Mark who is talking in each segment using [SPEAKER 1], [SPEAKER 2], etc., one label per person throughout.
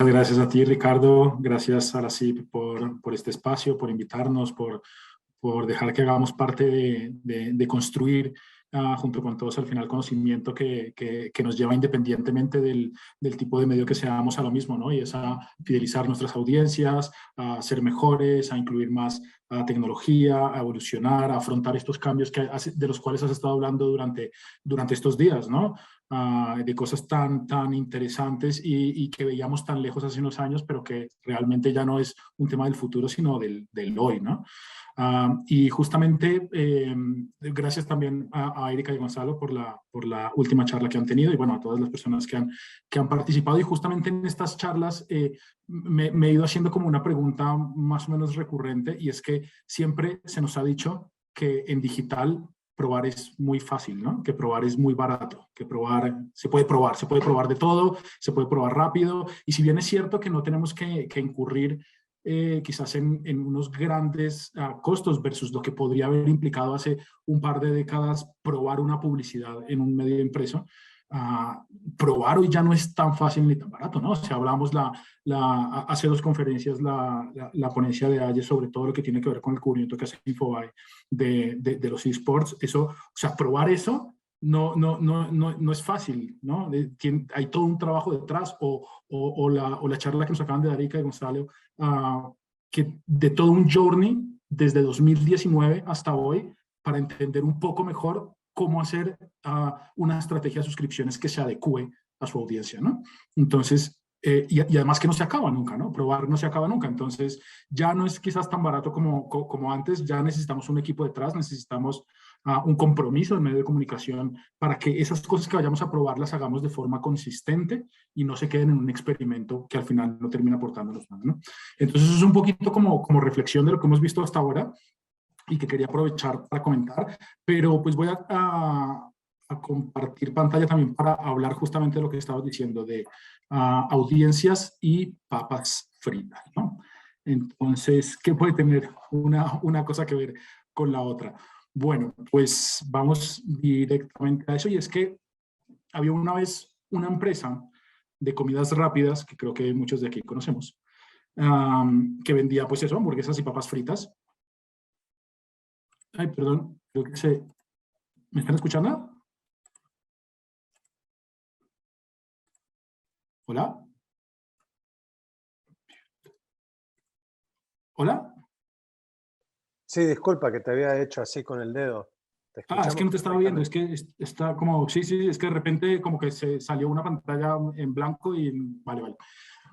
[SPEAKER 1] gracias a ti, Ricardo. Gracias a la CIP por este espacio, por invitarnos, por dejar que hagamos parte de construir junto con todos al final conocimiento que nos lleva independientemente del tipo de medio que seamos a lo mismo, ¿no? Y es a fidelizar nuestras audiencias, a ser mejores, a incluir más tecnología, a evolucionar, a afrontar estos cambios de los cuales has estado hablando durante estos días, ¿no? De cosas tan interesantes y que veíamos tan lejos hace unos años, pero que realmente ya no es un tema del futuro, sino del hoy, ¿no? Y justamente, gracias también a Erika y Gonzalo por la última charla que han tenido y bueno, a todas las personas que han participado. Y justamente en estas charlas me he ido haciendo como una pregunta más o menos recurrente, y es que siempre se nos ha dicho que en digital probar es muy fácil, ¿no? Que probar es muy barato, que se puede probar de todo, se puede probar rápido, y si bien es cierto que no tenemos que incurrir quizás en unos grandes costos versus lo que podría haber implicado hace un par de décadas probar una publicidad en un medio impreso, probar hoy ya no es tan fácil ni tan barato, ¿no? O sea, hablamos hace dos conferencias la ponencia de Aye sobre todo lo que tiene que ver con el cubrimiento que hace Infobae de los esports. Eso, o sea, probar eso no es fácil, ¿no? Hay todo un trabajo detrás, o la charla que nos acaban de dar Erika y Gonzalo, que de todo un journey desde 2019 hasta hoy para entender un poco mejor cómo hacer una estrategia de suscripciones que se adecue a su audiencia, ¿no? Entonces, y además que no se acaba nunca, ¿no? Probar no se acaba nunca. Entonces, ya no es quizás tan barato como antes, ya necesitamos un equipo detrás, necesitamos un compromiso del medio de comunicación para que esas cosas que vayamos a probar las hagamos de forma consistente y no se queden en un experimento que al final no termina aportándonos nada, ¿no? Entonces, eso es un poquito como reflexión de lo que hemos visto hasta ahora y que quería aprovechar para comentar, pero pues voy a compartir pantalla también para hablar justamente de lo que estabas diciendo de audiencias y papas fritas, ¿no? Entonces, ¿qué puede tener una cosa que ver con la otra? Bueno, pues vamos directamente a eso, y es que había una vez una empresa de comidas rápidas, que creo que muchos de aquí conocemos, que vendía pues eso, hamburguesas y papas fritas. Ay, perdón, creo que ¿me están escuchando? ¿Hola? ¿Hola?
[SPEAKER 2] Sí, disculpa que te había hecho así con el dedo.
[SPEAKER 1] Es que no te estaba viendo, es que está como, sí, es que de repente como que se salió una pantalla en blanco y vale.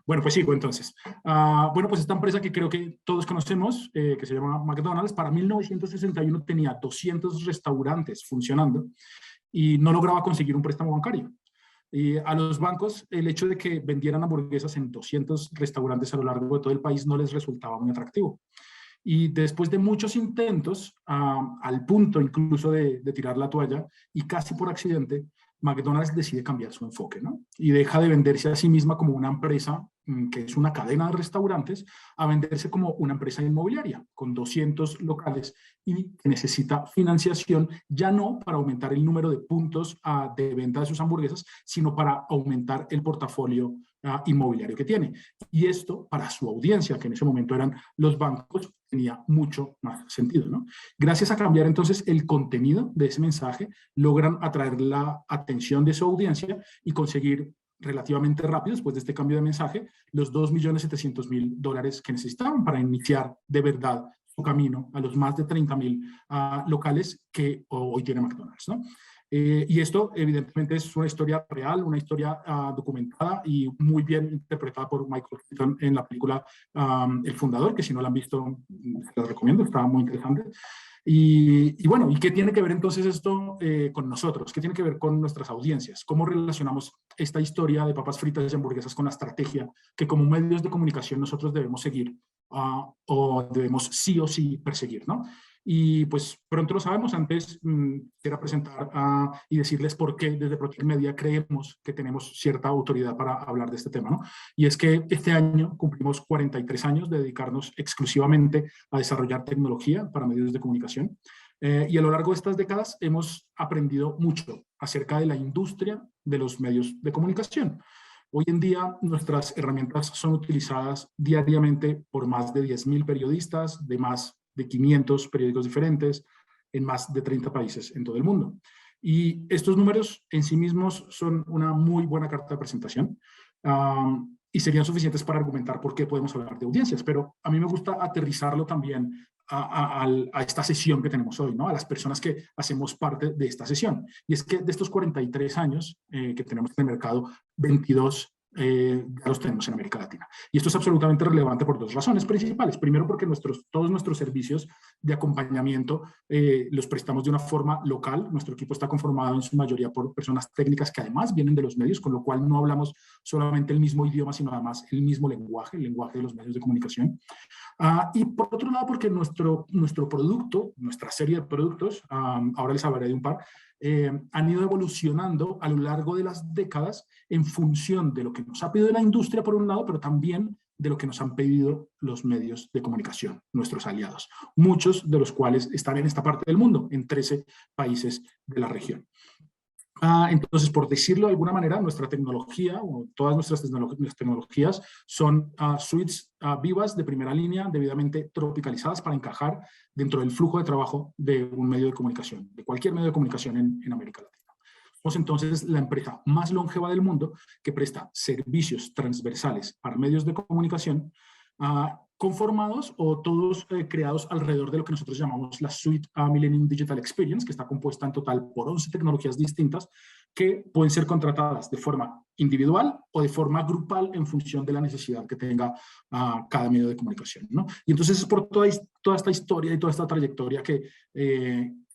[SPEAKER 1] Bueno, pues sigo entonces. Bueno, pues esta empresa que creo que todos conocemos, que se llama McDonald's, para 1961 tenía 200 restaurantes funcionando y no lograba conseguir un préstamo bancario. Y a los bancos, el hecho de que vendieran hamburguesas en 200 restaurantes a lo largo de todo el país no les resultaba muy atractivo. Y después de muchos intentos, al punto incluso de tirar la toalla, y casi por accidente, McDonald's decide cambiar su enfoque, ¿no? Y deja de venderse a sí misma como una empresa que es una cadena de restaurantes, a venderse como una empresa inmobiliaria con 200 locales y que necesita financiación, ya no para aumentar el número de puntos de venta de sus hamburguesas, sino para aumentar el portafolio inmobiliario que tiene. Y esto, para su audiencia, que en ese momento eran los bancos, tenía mucho más sentido, ¿no? Gracias a cambiar entonces el contenido de ese mensaje, logran atraer la atención de su audiencia y conseguir relativamente rápido, después de este cambio de mensaje, los $2.700.000 que necesitaban para iniciar de verdad su camino a los más de 30.000 locales que hoy tiene McDonald's, ¿no? Y esto evidentemente es una historia real, una historia documentada y muy bien interpretada por Michael Keaton en la película El Fundador, que si no la han visto, se la recomiendo, está muy interesante. Y bueno, ¿y qué tiene que ver entonces esto con nosotros? ¿Qué tiene que ver con nuestras audiencias? ¿Cómo relacionamos esta historia de papas fritas y hamburguesas con la estrategia que como medios de comunicación nosotros debemos seguir o debemos sí o sí perseguir, ¿no? Y pues pronto lo sabemos. Antes quiero presentar y decirles por qué desde Protec Media creemos que tenemos cierta autoridad para hablar de este tema, ¿no? Y es que este año cumplimos 43 años de dedicarnos exclusivamente a desarrollar tecnología para medios de comunicación. Y a lo largo de estas décadas hemos aprendido mucho acerca de la industria de los medios de comunicación. Hoy en día nuestras herramientas son utilizadas diariamente por más de 10.000 periodistas de más de 500 periódicos diferentes en más de 30 países en todo el mundo. Y estos números en sí mismos son una muy buena carta de presentación y serían suficientes para argumentar por qué podemos hablar de audiencias, pero a mí me gusta aterrizarlo también a esta sesión que tenemos hoy, ¿no? A las personas que hacemos parte de esta sesión. Y es que de estos 43 años que tenemos en el mercado, 22 ya los tenemos en América Latina. Y esto es absolutamente relevante por dos razones principales. Primero, porque todos nuestros servicios de acompañamiento los prestamos de una forma local. Nuestro equipo está conformado en su mayoría por personas técnicas que además vienen de los medios, con lo cual no hablamos solamente el mismo idioma, sino además el mismo lenguaje, el lenguaje de los medios de comunicación. Y por otro lado, porque nuestro producto, nuestra serie de productos, ahora les hablaré de un par, han ido evolucionando a lo largo de las décadas en función de lo que nos ha pedido la industria por un lado, pero también de lo que nos han pedido los medios de comunicación, nuestros aliados, muchos de los cuales están en esta parte del mundo, en 13 países de la región. Entonces, por decirlo de alguna manera, nuestra tecnología, o todas nuestras tecnologías son suites vivas de primera línea, debidamente tropicalizadas para encajar dentro del flujo de trabajo de un medio de comunicación, de cualquier medio de comunicación en América Latina. Somos entonces la empresa más longeva del mundo que presta servicios transversales para medios de comunicación conformados o todos creados alrededor de lo que nosotros llamamos la Suite Millennium Digital Experience, que está compuesta en total por 11 tecnologías distintas que pueden ser contratadas de forma individual o de forma grupal en función de la necesidad que tenga cada medio de comunicación, ¿no? Y entonces es por toda esta historia y toda esta trayectoria que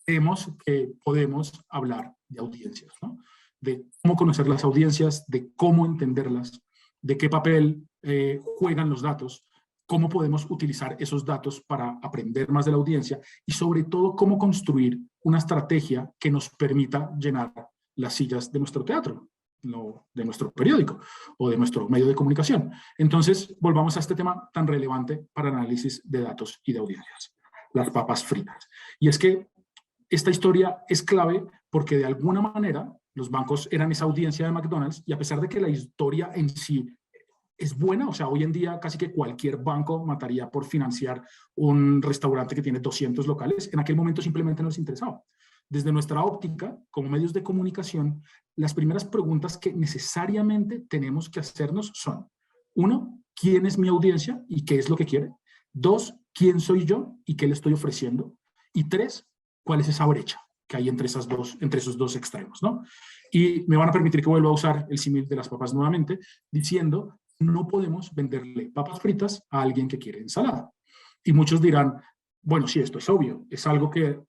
[SPEAKER 1] creemos que podemos hablar de audiencias, ¿no? De cómo conocer las audiencias, de cómo entenderlas, de qué papel juegan los datos, cómo podemos utilizar esos datos para aprender más de la audiencia y sobre todo cómo construir una estrategia que nos permita llenar las sillas de nuestro teatro, de nuestro periódico o de nuestro medio de comunicación. Entonces, volvamos a este tema tan relevante para análisis de datos y de audiencias, las papas fritas. Y es que esta historia es clave porque de alguna manera los bancos eran esa audiencia de McDonald's y a pesar de que la historia en sí es buena, o sea, hoy en día casi que cualquier banco mataría por financiar un restaurante que tiene 200 locales, en aquel momento simplemente no les interesaba. Desde nuestra óptica, como medios de comunicación, las primeras preguntas que necesariamente tenemos que hacernos son, 1, ¿quién es mi audiencia y qué es lo que quiere? 2, ¿quién soy yo y qué le estoy ofreciendo? Y 3, ¿cuál es esa brecha que hay entre esos dos extremos, ¿no? Y me van a permitir que vuelva a usar el símil de las papas nuevamente, diciendo, no podemos venderle papas fritas a alguien que quiere ensalada. Y muchos dirán, bueno, sí, esto es obvio, es algo que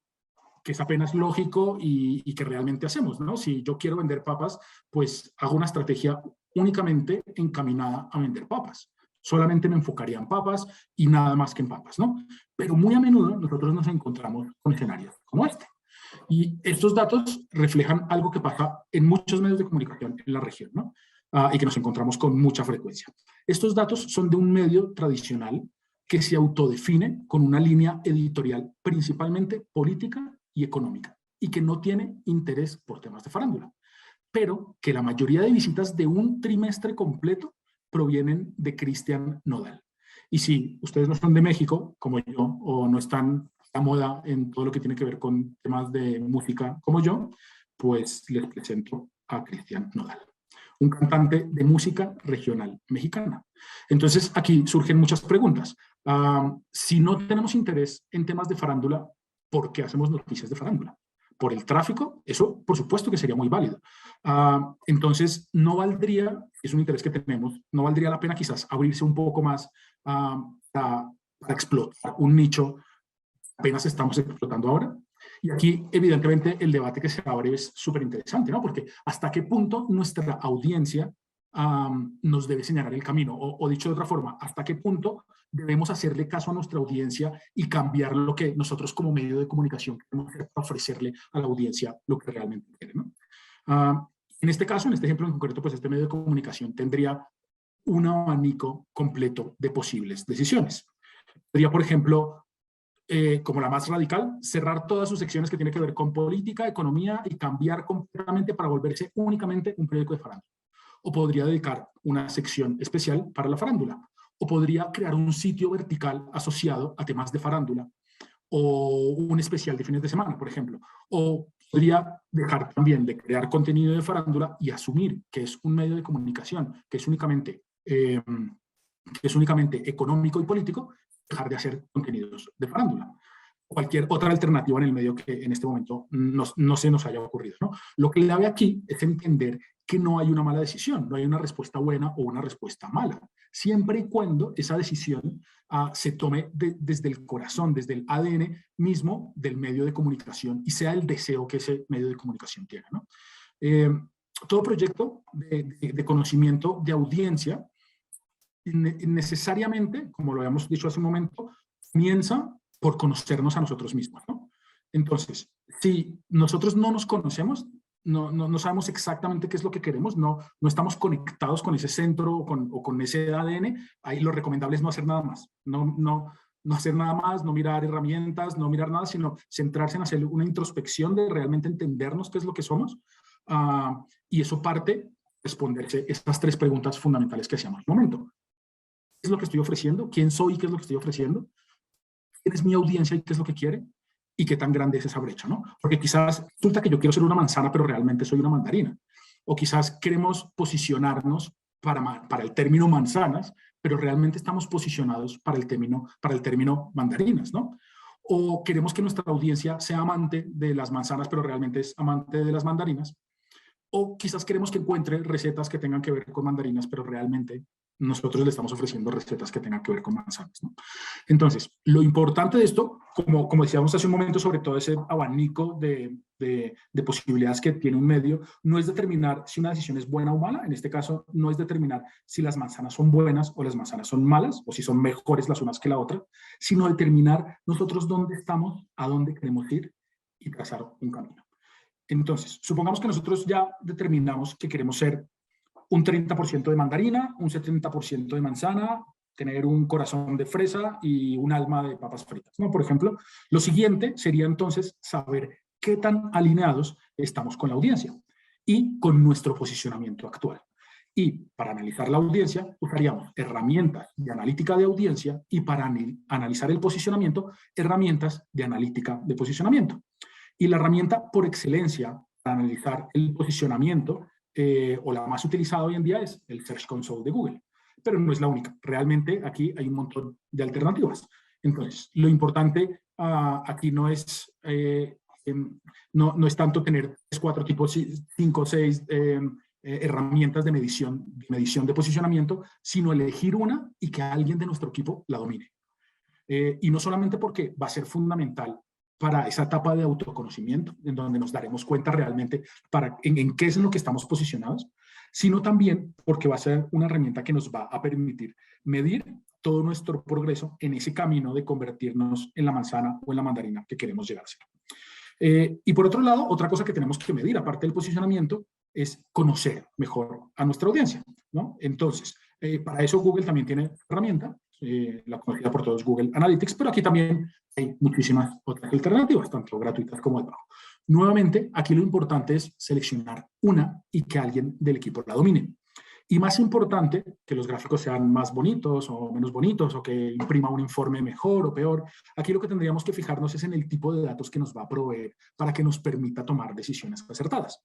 [SPEAKER 1] es apenas lógico y que realmente hacemos, ¿no? Si yo quiero vender papas, pues hago una estrategia únicamente encaminada a vender papas. Solamente me enfocaría en papas y nada más que en papas, ¿no? Pero muy a menudo nosotros nos encontramos con escenarios como este. Y estos datos reflejan algo que pasa en muchos medios de comunicación en la región, ¿no? Y que nos encontramos con mucha frecuencia. Estos datos son de un medio tradicional que se autodefine con una línea editorial principalmente política y económica y que no tiene interés por temas de farándula, pero que la mayoría de visitas de un trimestre completo provienen de Cristian Nodal. Y si ustedes no son de México, como yo, o no están a moda en todo lo que tiene que ver con temas de música como yo, pues les presento a Cristian Nodal, un cantante de música regional mexicana. Entonces, aquí surgen muchas preguntas. Si no tenemos interés en temas de farándula, ¿por qué hacemos noticias de farándula? ¿Por el tráfico? Eso, por supuesto que sería muy válido. Entonces, no valdría, es un interés que tenemos, no valdría la pena quizás abrirse un poco más para explotar un nicho que apenas estamos explotando ahora. Y aquí, evidentemente, el debate que se abre es súper interesante, ¿no? Porque hasta qué punto nuestra audiencia nos debe señalar el camino, o dicho de otra forma, hasta qué punto debemos hacerle caso a nuestra audiencia y cambiar lo que nosotros como medio de comunicación queremos ofrecerle a la audiencia lo que realmente quiere, ¿no? En este caso, en este ejemplo en concreto, pues este medio de comunicación tendría un abanico completo de posibles decisiones. Podría, por ejemplo, como la más radical, cerrar todas sus secciones que tienen que ver con política, economía y cambiar completamente para volverse únicamente un periódico de farándula. o podría dedicar una sección especial para la farándula, o podría crear un sitio vertical asociado a temas de farándula, o un especial de fines de semana, por ejemplo, o podría dejar también de crear contenido de farándula y asumir que es un medio de comunicación, que es únicamente económico y político, dejar de hacer contenidos de farándula. Cualquier otra alternativa en el medio que en este momento no se nos haya ocurrido, ¿no? Lo clave aquí es entender que no hay una mala decisión, no hay una respuesta buena o una respuesta mala, siempre y cuando esa decisión se tome desde el corazón, desde el ADN mismo del medio de comunicación y sea el deseo que ese medio de comunicación tiene, ¿no? Todo proyecto de conocimiento de audiencia necesariamente, como lo habíamos dicho hace un momento, comienza por conocernos a nosotros mismos, ¿no? Entonces, si nosotros no nos conocemos, no sabemos exactamente qué es lo que queremos, no estamos conectados con ese centro o con ese ADN, ahí lo recomendable es no hacer nada más, no hacer nada más, no mirar herramientas, no mirar nada, sino centrarse en hacer una introspección de realmente entendernos qué es lo que somos, y eso parte responderse estas 3 preguntas fundamentales que hacíamos en un momento. ¿Qué es lo que estoy ofreciendo? ¿Quién soy y qué es lo que estoy ofreciendo? ¿Quién es mi audiencia y qué es lo que quiere? ¿Y qué tan grande es esa brecha, ¿no? Porque quizás resulta que yo quiero ser una manzana, pero realmente soy una mandarina. O quizás queremos posicionarnos para el término manzanas, pero realmente estamos posicionados para el término mandarinas, ¿no? O queremos que nuestra audiencia sea amante de las manzanas, pero realmente es amante de las mandarinas. O quizás queremos que encuentre recetas que tengan que ver con mandarinas, pero realmente nosotros le estamos ofreciendo recetas que tengan que ver con manzanas, ¿no? Entonces, lo importante de esto, como decíamos hace un momento, sobre todo ese abanico de posibilidades que tiene un medio, no es determinar si una decisión es buena o mala. En este caso, no es determinar si las manzanas son buenas o las manzanas son malas, o si son mejores las unas que la otra, sino determinar nosotros dónde estamos, a dónde queremos ir y trazar un camino. Entonces, supongamos que nosotros ya determinamos que queremos ser un 30% de mandarina, un 70% de manzana, tener un corazón de fresa y un alma de papas fritas, ¿no? Por ejemplo, lo siguiente sería entonces saber qué tan alineados estamos con la audiencia y con nuestro posicionamiento actual. Y para analizar la audiencia, usaríamos herramientas de analítica de audiencia y para analizar el posicionamiento, herramientas de analítica de posicionamiento. Y la herramienta por excelencia para analizar el posicionamiento o la más utilizada hoy en día es el Search Console de Google, pero no es la única. Realmente aquí hay un montón de alternativas. Entonces, lo importante aquí no es tanto tener 3, 4 tipos, 5, 6 herramientas de medición de posicionamiento, sino elegir una y que alguien de nuestro equipo la domine. Y no solamente porque va a ser fundamental para esa etapa de autoconocimiento, en donde nos daremos cuenta realmente en qué es en lo que estamos posicionados, sino también porque va a ser una herramienta que nos va a permitir medir todo nuestro progreso en ese camino de convertirnos en la manzana o en la mandarina que queremos llegar a ser. Y por otro lado, otra cosa que tenemos que medir, aparte del posicionamiento, es conocer mejor a nuestra audiencia, ¿no? Entonces, para eso Google también tiene herramienta, la conocida por todos, Google Analytics, pero aquí también hay muchísimas otras alternativas, tanto gratuitas como de pago. Nuevamente, aquí lo importante es seleccionar una y que alguien del equipo la domine. Y más importante, que los gráficos sean más bonitos o menos bonitos, o que imprima un informe mejor o peor. Aquí lo que tendríamos que fijarnos es en el tipo de datos que nos va a proveer para que nos permita tomar decisiones acertadas.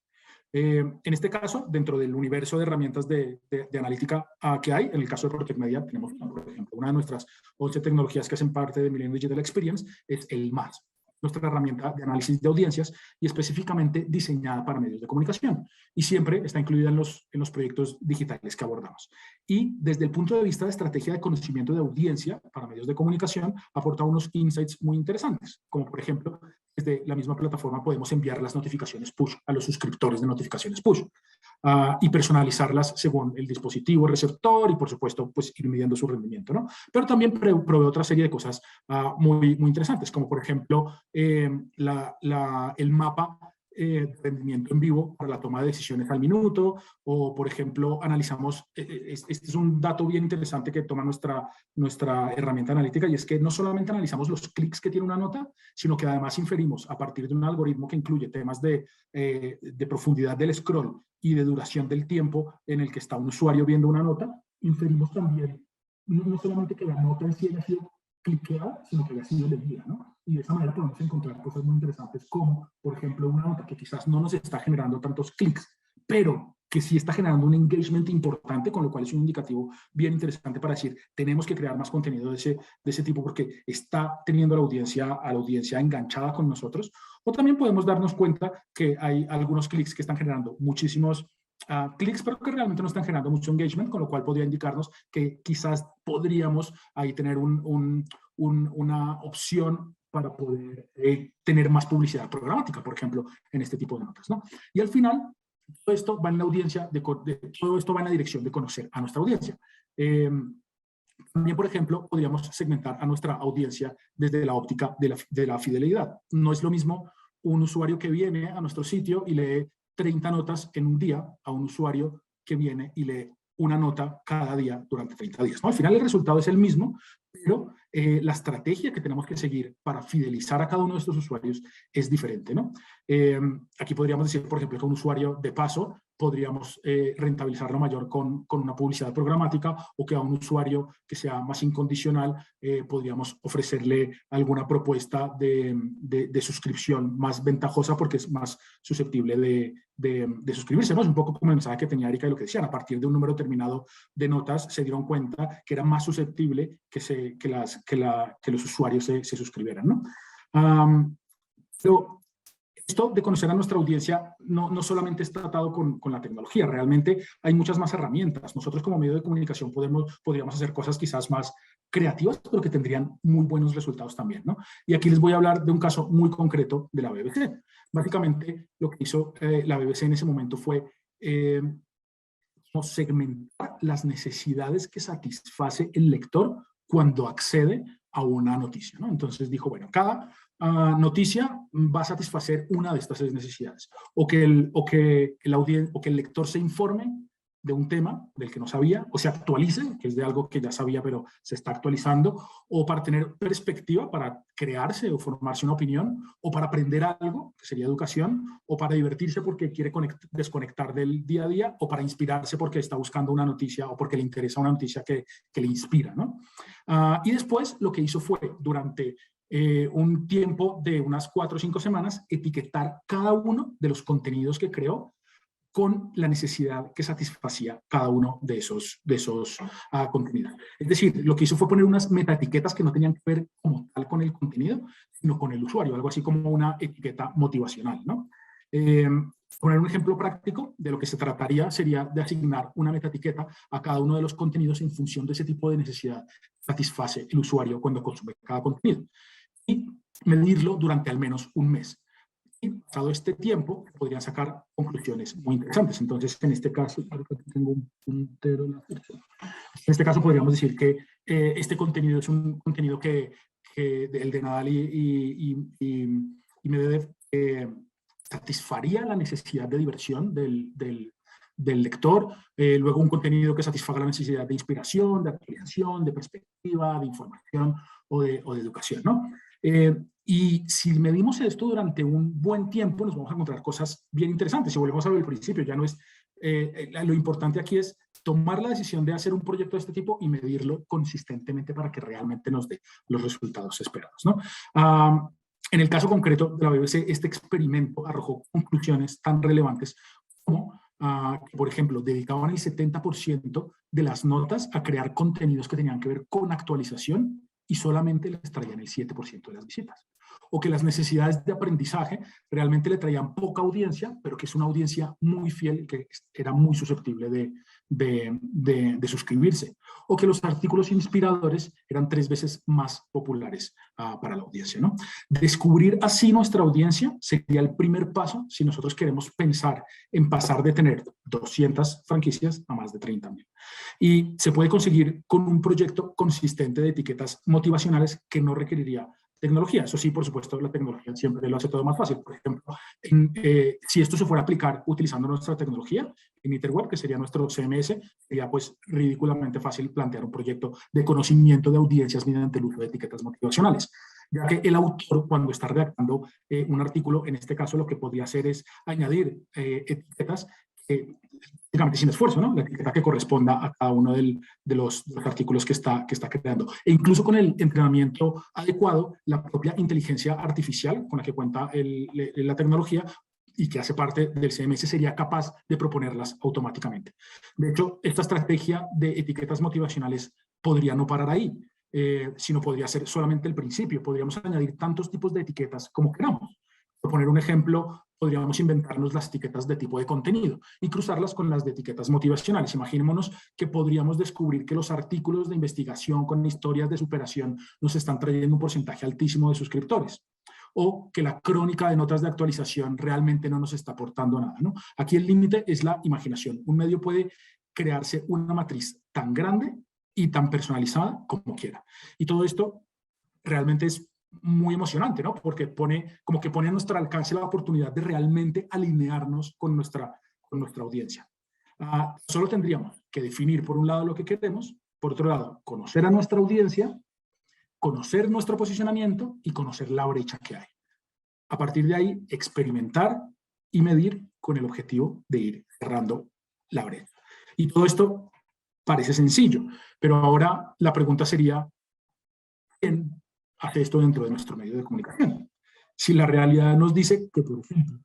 [SPEAKER 1] En este caso, dentro del universo de herramientas de analítica que hay, en el caso de Protect Media, tenemos, por ejemplo, una de nuestras 11 tecnologías que hacen parte de Millennium Digital Experience es el MAS, nuestra herramienta de análisis de audiencias y específicamente diseñada para medios de comunicación. Y siempre está incluida en los proyectos digitales que abordamos. Y desde el punto de vista de estrategia de conocimiento de audiencia para medios de comunicación, aporta unos insights muy interesantes, como por ejemplo, desde la misma plataforma podemos enviar las notificaciones push a los suscriptores de notificaciones push y personalizarlas según el dispositivo receptor y, por supuesto, pues ir midiendo su rendimiento, ¿no? Pero también provee otra serie de cosas muy interesantes, como por ejemplo el mapa rendimiento en vivo para la toma de decisiones al minuto, o por ejemplo analizamos, este es un dato bien interesante que toma nuestra herramienta analítica, y es que no solamente analizamos los clics que tiene una nota, sino que además inferimos a partir de un algoritmo que incluye temas de profundidad del scroll y de duración del tiempo en el que está un usuario viendo una nota, inferimos también no solamente que la nota en sí haya sido cliqueada, sino que haya sido leída, ¿no? Y de esa manera podemos encontrar cosas muy interesantes como, por ejemplo, una nota que quizás no nos está generando tantos clics, pero que sí está generando un engagement importante, con lo cual es un indicativo bien interesante para decir, tenemos que crear más contenido de ese tipo porque está teniendo a la audiencia enganchada con nosotros. O también podemos darnos cuenta que hay algunos clics que están generando muchísimos clics, pero que realmente no están generando mucho engagement, con lo cual podría indicarnos que quizás podríamos ahí tener una opción para poder tener más publicidad programática, por ejemplo, en este tipo de notas, ¿no? Y al final, todo esto va en la audiencia, todo esto va en la dirección de conocer a nuestra audiencia. También, por ejemplo, podríamos segmentar a nuestra audiencia desde la óptica de la fidelidad. No es lo mismo un usuario que viene a nuestro sitio y lee 30 notas en un día a un usuario que viene y lee una nota cada día durante 30 días, ¿no? Al final el resultado es el mismo, pero la estrategia que tenemos que seguir para fidelizar a cada uno de estos usuarios es diferente, ¿no? Aquí podríamos decir, por ejemplo, que un usuario de paso podríamos rentabilizarlo mayor con una publicidad programática, o que a un usuario que sea más incondicional podríamos ofrecerle alguna propuesta de suscripción más ventajosa porque es más susceptible de suscribirse, ¿no? Es un poco como el mensaje que tenía Erika y lo que decían, a partir de un número determinado de notas se dieron cuenta que era más susceptible que los usuarios se suscribieran, ¿no? Pero esto de conocer a nuestra audiencia no solamente está atado con la tecnología, realmente hay muchas más herramientas. Nosotros como medio de comunicación podríamos hacer cosas quizás más creativas, pero que tendrían muy buenos resultados también, ¿no? Y aquí les voy a hablar de un caso muy concreto de la BBC. Básicamente lo que hizo la BBC en ese momento fue segmentar las necesidades que satisface el lector cuando accede a una noticia, ¿no? Entonces dijo, bueno, cada noticia va a satisfacer una de estas necesidades, o que el lector se informe de un tema del que no sabía, o se actualice, que es de algo que ya sabía pero se está actualizando, o para tener perspectiva, para crearse o formarse una opinión, o para aprender algo, que sería educación, o para divertirse porque quiere desconectar del día a día, o para inspirarse porque está buscando una noticia o porque le interesa una noticia que le inspira, ¿no? Y después lo que hizo fue, durante un tiempo de unas 4 o 5 semanas, etiquetar cada uno de los contenidos que creó con la necesidad que satisfacía cada uno de esos contenidos. Es decir, lo que hizo fue poner unas metaetiquetas que no tenían que ver como tal con el contenido, sino con el usuario, algo así como una etiqueta motivacional, ¿no? Poner un ejemplo práctico de lo que se trataría sería de asignar una metaetiqueta a cada uno de los contenidos en función de ese tipo de necesidad que satisface el usuario cuando consume cada contenido, y medirlo durante al menos un mes. Y pasado este tiempo, podrían sacar conclusiones muy interesantes. Entonces, en este caso, tengo un puntero en la función. En este caso, podríamos decir que este contenido es un contenido el de Nadal y Medvedev satisfaría la necesidad de diversión del lector, luego un contenido que satisfaga la necesidad de inspiración, de actualización, de perspectiva, de información o de educación, ¿no? Y si medimos esto durante un buen tiempo, nos vamos a encontrar cosas bien interesantes. Si volvemos a ver el principio, ya no es, lo importante aquí es tomar la decisión de hacer un proyecto de este tipo y medirlo consistentemente para que realmente nos dé los resultados esperados, ¿no? En el caso concreto de la BBC, este experimento arrojó conclusiones tan relevantes como que, por ejemplo, dedicaban el 70% de las notas a crear contenidos que tenían que ver con actualización y solamente les traían el 7% de las visitas. O que las necesidades de aprendizaje realmente le traían poca audiencia, pero que es una audiencia muy fiel y que era muy susceptible de suscribirse. O que los artículos inspiradores eran 3 veces más populares para la audiencia, ¿no? Descubrir así nuestra audiencia sería el primer paso si nosotros queremos pensar en pasar de tener 200 franquicias a más de 30.000. Y se puede conseguir con un proyecto consistente de etiquetas motivacionales que no requeriría tecnología. Eso sí, por supuesto, la tecnología siempre lo hace todo más fácil. Por ejemplo, si esto se fuera a aplicar utilizando nuestra tecnología en Interweb, que sería nuestro CMS, sería pues ridículamente fácil plantear un proyecto de conocimiento de audiencias mediante el uso de etiquetas motivacionales. Ya que el autor, cuando está redactando un artículo, en este caso lo que podría hacer es añadir etiquetas prácticamente sin esfuerzo, ¿no? La etiqueta que corresponda a cada uno de los artículos que está creando. E incluso con el entrenamiento adecuado, la propia inteligencia artificial con la que cuenta la tecnología y que hace parte del CMS sería capaz de proponerlas automáticamente. De hecho, esta estrategia de etiquetas motivacionales podría no parar ahí, sino podría ser solamente el principio. Podríamos añadir tantos tipos de etiquetas como queramos. Por poner un ejemplo, podríamos inventarnos las etiquetas de tipo de contenido y cruzarlas con las de etiquetas motivacionales. Imaginémonos que podríamos descubrir que los artículos de investigación con historias de superación nos están trayendo un porcentaje altísimo de suscriptores, o que la crónica de notas de actualización realmente no nos está aportando nada, ¿no? Aquí el límite es la imaginación. Un medio puede crearse una matriz tan grande y tan personalizada como quiera. Y todo esto realmente es muy emocionante, ¿no? Porque pone a nuestro alcance la oportunidad de realmente alinearnos con nuestra audiencia. Solo tendríamos que definir, por un lado, lo que queremos, por otro lado, conocer a nuestra audiencia, conocer nuestro posicionamiento y conocer la brecha que hay. A partir de ahí, experimentar y medir con el objetivo de ir cerrando la brecha. Y todo esto parece sencillo, pero ahora la pregunta sería, ¿quién hace esto dentro de nuestro medio de comunicación? Si la realidad nos dice que, por ejemplo,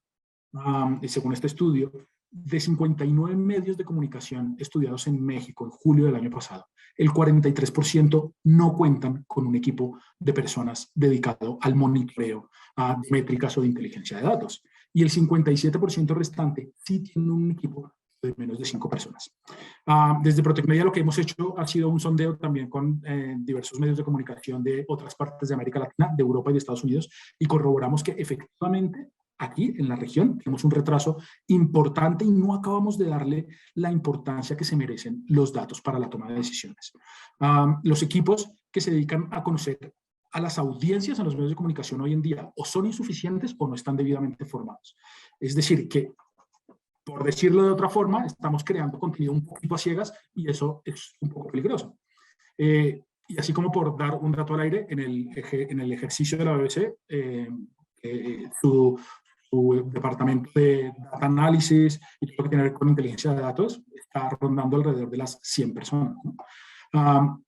[SPEAKER 1] según este estudio, de 59 medios de comunicación estudiados en México en julio del año pasado, el 43% no cuentan con un equipo de personas dedicado al monitoreo de métricas o de inteligencia de datos. Y el 57% restante sí tienen un equipo de menos de 5 personas. Desde Protecmedia lo que hemos hecho ha sido un sondeo también con diversos medios de comunicación de otras partes de América Latina, de Europa y de Estados Unidos, y corroboramos que efectivamente aquí en la región tenemos un retraso importante y no acabamos de darle la importancia que se merecen los datos para la toma de decisiones. Los equipos que se dedican a conocer a las audiencias en los medios de comunicación hoy en día o son insuficientes o no están debidamente formados. Es decir, que por decirlo de otra forma, estamos creando contenido un poquito a ciegas y eso es un poco peligroso. Y así como por dar un dato al aire, en el ejercicio de la BBC, su departamento de data análisis y todo lo que tiene que ver con inteligencia de datos está rondando alrededor de las 100 personas, ¿no?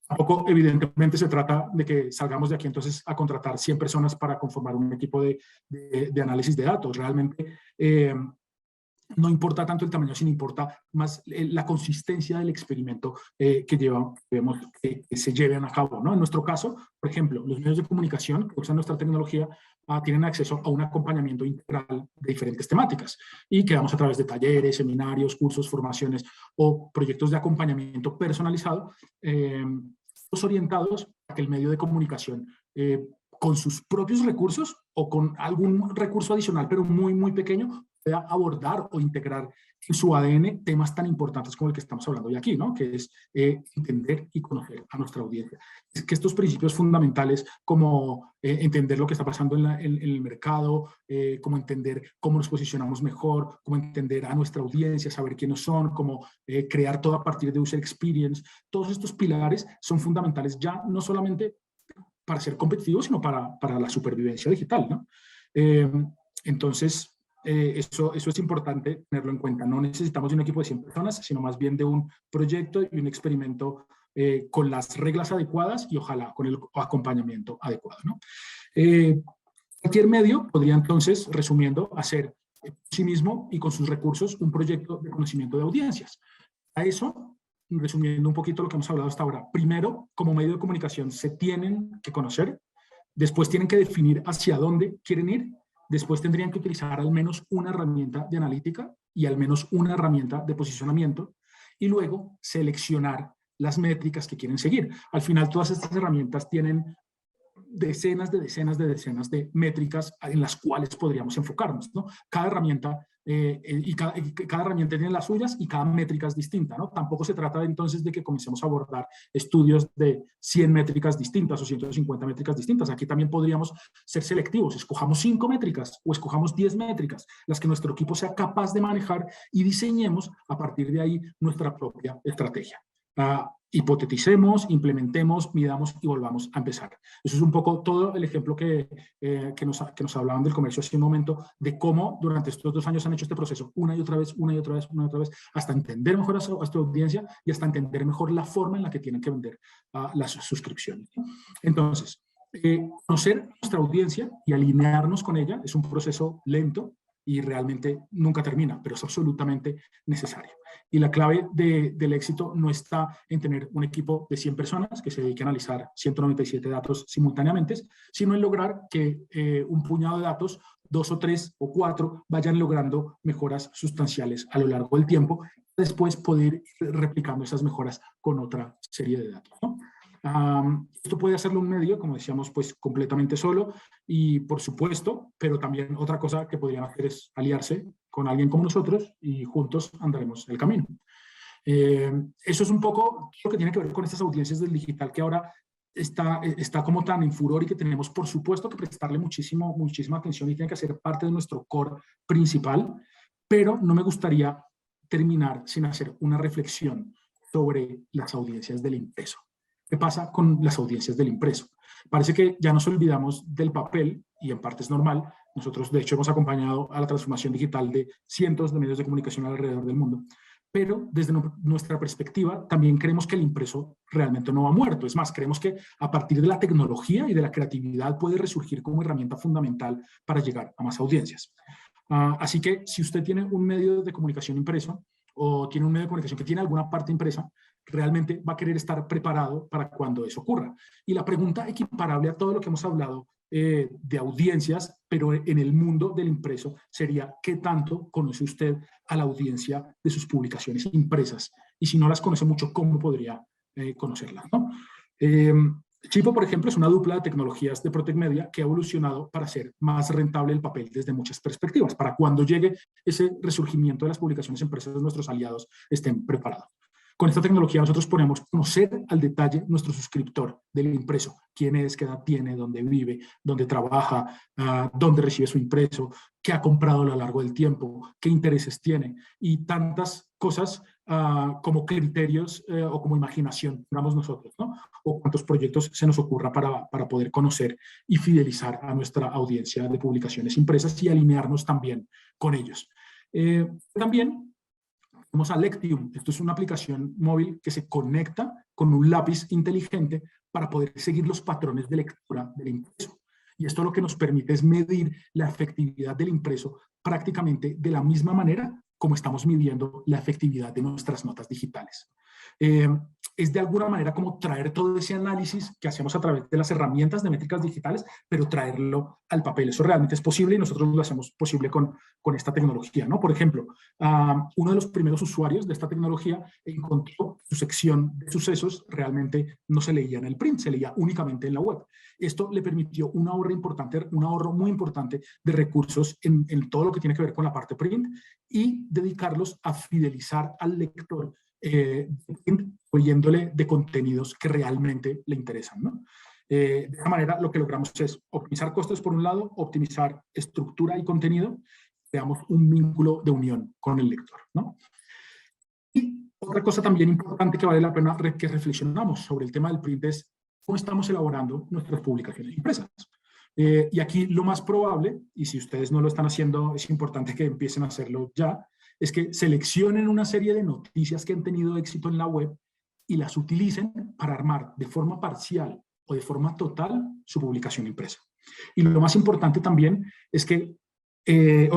[SPEAKER 1] Tampoco evidentemente se trata de que salgamos de aquí entonces a contratar 100 personas para conformar un equipo de análisis de datos. Realmente no importa tanto el tamaño, sino importa más la consistencia del experimento que se lleven a cabo, ¿no? En nuestro caso, por ejemplo, los medios de comunicación que usan nuestra tecnología tienen acceso a un acompañamiento integral de diferentes temáticas y quedamos a través de talleres, seminarios, cursos, formaciones o proyectos de acompañamiento personalizado orientados a que el medio de comunicación con sus propios recursos o con algún recurso adicional, pero muy, muy pequeño, pueda abordar o integrar en su ADN temas tan importantes como el que estamos hablando hoy aquí, ¿no? Que es entender y conocer a nuestra audiencia. Es que estos principios fundamentales como entender lo que está pasando en el mercado, como entender cómo nos posicionamos mejor, cómo entender a nuestra audiencia, saber quiénes son, cómo crear todo a partir de user experience, todos estos pilares son fundamentales ya no solamente para ser competitivos, sino para la supervivencia digital, ¿no? Entonces, eso es importante tenerlo en cuenta. No necesitamos de un equipo de 100 personas, sino más bien de un proyecto y un experimento con las reglas adecuadas y ojalá con el acompañamiento adecuado, ¿no? Cualquier medio podría entonces, resumiendo, hacer por sí mismo y con sus recursos un proyecto de conocimiento de audiencias. A eso, resumiendo un poquito lo que hemos hablado hasta ahora, primero, como medio de comunicación se tienen que conocer, después tienen que definir hacia dónde quieren ir, después tendrían que utilizar al menos una herramienta de analítica y al menos una herramienta de posicionamiento y luego seleccionar las métricas que quieren seguir. Al final, todas estas herramientas tienen decenas de métricas en las cuales podríamos enfocarnos, ¿no? Cada herramienta y cada herramienta tiene las suyas y cada métrica es distinta, ¿no? Tampoco se trata entonces de que comencemos a abordar estudios de 100 métricas distintas o 150 métricas distintas. Aquí también podríamos ser selectivos, escojamos 5 métricas o escojamos 10 métricas, las que nuestro equipo sea capaz de manejar y diseñemos a partir de ahí nuestra propia estrategia. Hipoteticemos, implementemos, midamos y volvamos a empezar. Eso es un poco todo el ejemplo que nos hablaban del comercio hace un momento, de cómo durante estos 2 años han hecho este proceso una y otra vez, una y otra vez, una y otra vez, hasta entender mejor a su audiencia y hasta entender mejor la forma en la que tienen que vender las suscripciones. Entonces, conocer nuestra audiencia y alinearnos con ella es un proceso lento y realmente nunca termina, pero es absolutamente necesario. Y la clave del éxito no está en tener un equipo de 100 personas que se dediquen a analizar 197 datos simultáneamente, sino en lograr que un puñado de datos, 2 o 3 o 4, vayan logrando mejoras sustanciales a lo largo del tiempo, después poder ir replicando esas mejoras con otra serie de datos, ¿no? Esto puede hacerlo un medio, como decíamos, pues completamente solo y por supuesto, pero también otra cosa que podrían hacer es aliarse con alguien como nosotros y juntos andaremos el camino. Eso es un poco lo que tiene que ver con estas audiencias del digital que ahora está como tan en furor y que tenemos por supuesto que prestarle muchísima atención y tiene que ser parte de nuestro core principal, pero no me gustaría terminar sin hacer una reflexión sobre las audiencias del impreso. ¿Qué pasa con las audiencias del impreso? Parece que ya nos olvidamos del papel y en parte es normal. Nosotros, de hecho, hemos acompañado a la transformación digital de cientos de medios de comunicación alrededor del mundo. Pero desde nuestra perspectiva también creemos que el impreso realmente no ha muerto. Es más, creemos que a partir de la tecnología y de la creatividad puede resurgir como herramienta fundamental para llegar a más audiencias. Así que si usted tiene un medio de comunicación impreso o tiene un medio de comunicación que tiene alguna parte impresa, realmente va a querer estar preparado para cuando eso ocurra. Y la pregunta equiparable a todo lo que hemos hablado de audiencias, pero en el mundo del impreso, sería ¿qué tanto conoce usted a la audiencia de sus publicaciones impresas? Y si no las conoce mucho, ¿cómo podría conocerlas, ¿no? Chipo, por ejemplo, es una dupla de tecnologías de Protec Media que ha evolucionado para hacer más rentable el papel desde muchas perspectivas, para cuando llegue ese resurgimiento de las publicaciones impresas, nuestros aliados estén preparados. Con esta tecnología nosotros podemos conocer al detalle nuestro suscriptor del impreso, quién es, qué edad tiene, dónde vive, dónde trabaja, dónde recibe su impreso, qué ha comprado a lo largo del tiempo, qué intereses tiene y tantas cosas como criterios o como imaginación, digamos nosotros, ¿no? O cuántos proyectos se nos ocurra para poder conocer y fidelizar a nuestra audiencia de publicaciones impresas y alinearnos también con ellos. También vamos a Lectium. Esto es una aplicación móvil que se conecta con un lápiz inteligente para poder seguir los patrones de lectura del impreso. Y esto lo que nos permite es medir la efectividad del impreso prácticamente de la misma manera como estamos midiendo la efectividad de nuestras notas digitales. Es de alguna manera como traer todo ese análisis que hacemos a través de las herramientas de métricas digitales, pero traerlo al papel. Eso realmente es posible y nosotros lo hacemos posible con esta tecnología, ¿no? Por ejemplo, uno de los primeros usuarios de esta tecnología encontró su sección de sucesos, realmente no se leía en el print, se leía únicamente en la web. Esto le permitió un ahorro muy importante de recursos en todo lo que tiene que ver con la parte print y dedicarlos a fidelizar al lector oyéndole de contenidos que realmente le interesan, ¿no? De esta manera lo que logramos es optimizar costes por un lado, optimizar estructura y contenido, creamos un vínculo de unión con el lector, ¿no? Y otra cosa también importante que vale la pena que reflexionamos sobre el tema del print es cómo estamos elaborando nuestras publicaciones impresas. Y aquí lo más probable, y si ustedes no lo están haciendo, es importante que empiecen a hacerlo ya, es que seleccionen una serie de noticias que han tenido éxito en la web y las utilicen para armar de forma parcial o de forma total su publicación impresa. Y lo más importante también es que, y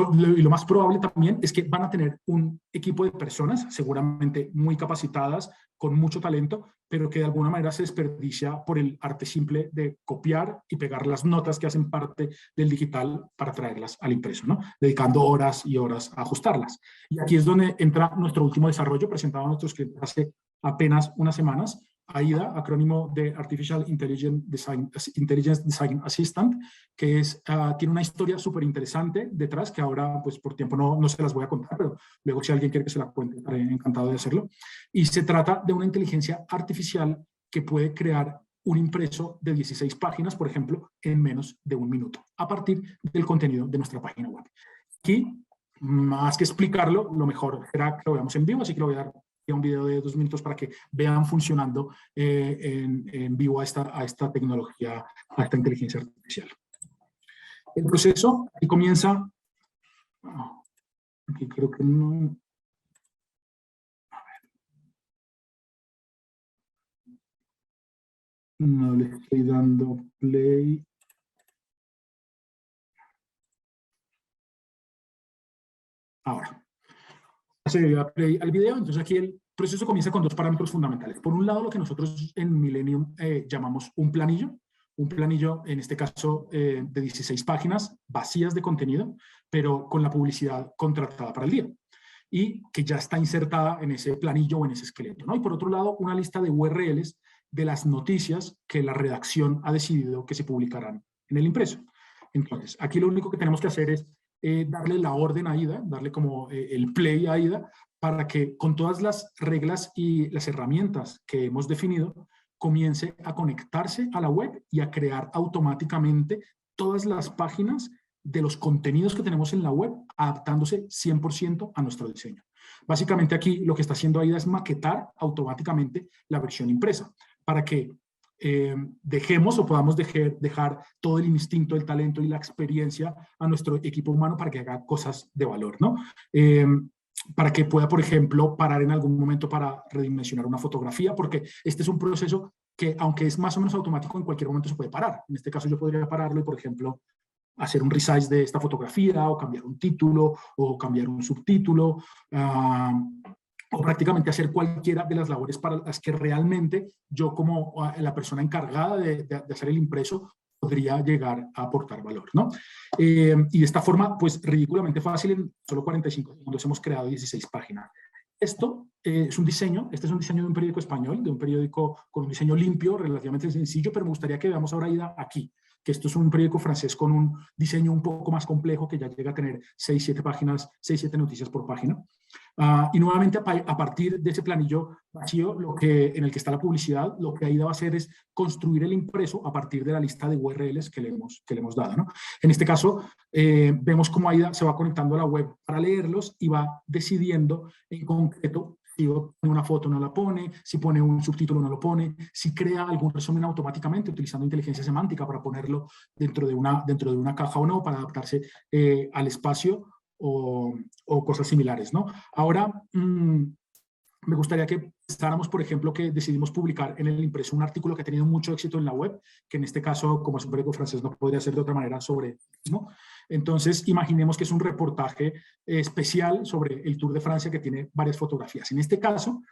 [SPEAKER 1] lo más probable también es que van a tener un equipo de personas seguramente muy capacitadas, con mucho talento, pero que de alguna manera se desperdicia por el arte simple de copiar y pegar las notas que hacen parte del digital para traerlas al impreso, ¿no? Dedicando horas y horas a ajustarlas. Y aquí es donde entra nuestro último desarrollo presentado a nuestros clientes hace apenas unas semanas, AIDA, acrónimo de Artificial Intelligence Design Assistant, que es, tiene una historia súper interesante detrás, que ahora pues por tiempo no se las voy a contar, pero luego si alguien quiere que se la cuente, estaré encantado de hacerlo. Y se trata de una inteligencia artificial que puede crear un impreso de 16 páginas, por ejemplo, en menos de 1 minuto, a partir del contenido de nuestra página web. Aquí, más que explicarlo, lo mejor será que lo veamos en vivo, así que lo voy a dar un video de 2 minutos para que vean funcionando en vivo a esta tecnología, a esta inteligencia artificial. El proceso, aquí comienza, aquí creo que no... No le estoy dando play. Ahora, se le da play al video. Entonces aquí el proceso comienza con 2 parámetros fundamentales. Por un lado, lo que nosotros en Millennium llamamos un planillo. Un planillo, en este caso, de 16 páginas vacías de contenido, pero con la publicidad contratada para el día. Y que ya está insertada en ese planillo o en ese esqueleto, ¿no? Y por otro lado, una lista de URLs de las noticias que la redacción ha decidido que se publicarán en el impreso. Entonces, aquí lo único que tenemos que hacer es darle la orden a AIDA, darle como el play a AIDA, para que con todas las reglas y las herramientas que hemos definido, comience a conectarse a la web y a crear automáticamente todas las páginas de los contenidos que tenemos en la web, adaptándose 100% a nuestro diseño. Básicamente aquí lo que está haciendo AIDA es maquetar automáticamente la versión impresa, para que dejemos o podamos dejar todo el instinto, el talento y la experiencia a nuestro equipo humano para que haga cosas de valor, ¿no? Para que pueda, por ejemplo, parar en algún momento para redimensionar una fotografía, porque este es un proceso que, aunque es más o menos automático, en cualquier momento se puede parar. En este caso yo podría pararlo y, por ejemplo, hacer un resize de esta fotografía, o cambiar un título, o cambiar un subtítulo, o prácticamente hacer cualquiera de las labores para las que realmente yo, como la persona encargada de hacer el impreso, podría llegar a aportar valor, ¿no? Y de esta forma, pues ridículamente fácil, en solo 45 segundos hemos creado 16 páginas. Esto es un diseño, este es un diseño de un periódico español, de un periódico con un diseño limpio, relativamente sencillo, pero me gustaría que veamos ahora AIDA aquí, que esto es un periódico francés con un diseño un poco más complejo, que ya llega a tener 6-7 páginas, 6-7 noticias por página. Y nuevamente, a partir de ese planillo vacío en el que está la publicidad, lo que AIDA va a hacer es construir el impreso a partir de la lista de URLs que le hemos dado, ¿no? En este caso, vemos cómo AIDA se va conectando a la web para leerlos y va decidiendo en concreto si pone una foto no la pone, si pone un subtítulo no lo pone, si crea algún resumen automáticamente utilizando inteligencia semántica para ponerlo dentro de una caja o no, para adaptarse al espacio o cosas similares, ¿no? Ahora, me gustaría que pensáramos, por ejemplo, que decidimos publicar en el impreso un artículo que ha tenido mucho éxito en la web, que en este caso, como es un periódico francés, no podría ser de otra manera sobre, ¿no? Entonces, imaginemos que es un reportaje especial sobre el Tour de Francia que tiene varias fotografías. En este caso,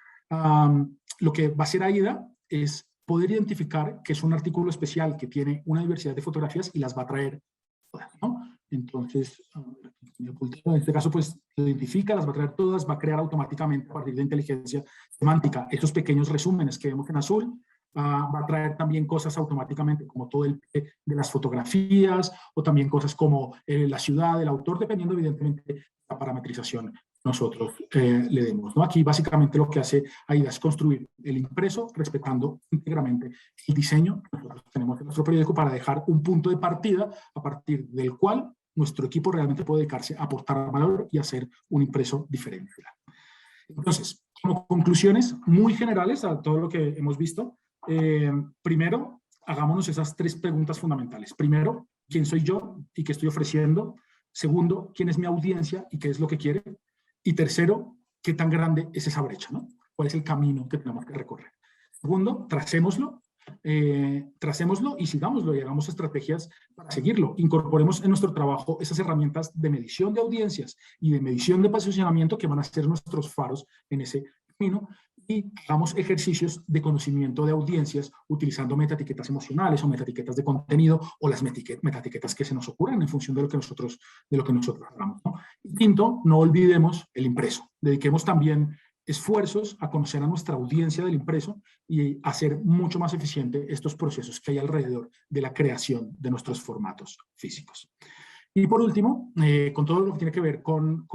[SPEAKER 1] lo que va a hacer AIDA es poder identificar que es un artículo especial que tiene una diversidad de fotografías y las va a traer todas, ¿no? Entonces, en este caso, pues, lo identifica, las va a traer todas, va a crear automáticamente a partir de inteligencia semántica esos pequeños resúmenes que vemos en azul. Va a traer también cosas automáticamente como todo el de las fotografías, o también cosas como la ciudad, el autor, dependiendo evidentemente de la parametrización nosotros le demos, ¿no? Aquí básicamente lo que hace AIDA es construir el impreso respetando íntegramente el diseño que nosotros tenemos en nuestro periódico, para dejar un punto de partida a partir del cual nuestro equipo realmente puede dedicarse a aportar valor y hacer un impreso diferente. Entonces, como conclusiones muy generales a todo lo que hemos visto, primero, hagámonos esas 3 preguntas fundamentales. Primero, ¿quién soy yo y qué estoy ofreciendo? Segundo, ¿quién es mi audiencia y qué es lo que quiere? Y tercero, ¿qué tan grande es esa brecha, ¿no? ¿Cuál es el camino que tenemos que recorrer? Segundo, tracémoslo y sigámoslo y hagamos estrategias para seguirlo. Incorporemos en nuestro trabajo esas herramientas de medición de audiencias y de medición de posicionamiento que van a ser nuestros faros en ese camino, y hagamos ejercicios de conocimiento de audiencias utilizando metaetiquetas emocionales o metaetiquetas de contenido, o las metaetiquetas que se nos ocurran en función de lo que nosotros hagamos, ¿no? Y quinto, no olvidemos el impreso. Dediquemos también esfuerzos a conocer a nuestra audiencia del impreso y hacer mucho más eficiente estos procesos que hay alrededor de la creación de nuestros formatos físicos. Y por último, con todo lo que tiene que ver con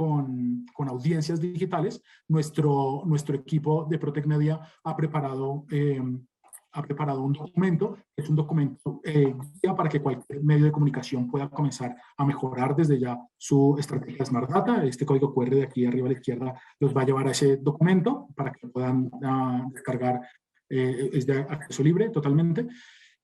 [SPEAKER 1] audiencias digitales, nuestro equipo de Protec Media ha preparado un documento, que es un documento guía para que cualquier medio de comunicación pueda comenzar a mejorar desde ya su estrategia de Smart Data. Este código QR de aquí arriba a la izquierda los va a llevar a ese documento para que puedan descargar. Es de acceso libre totalmente.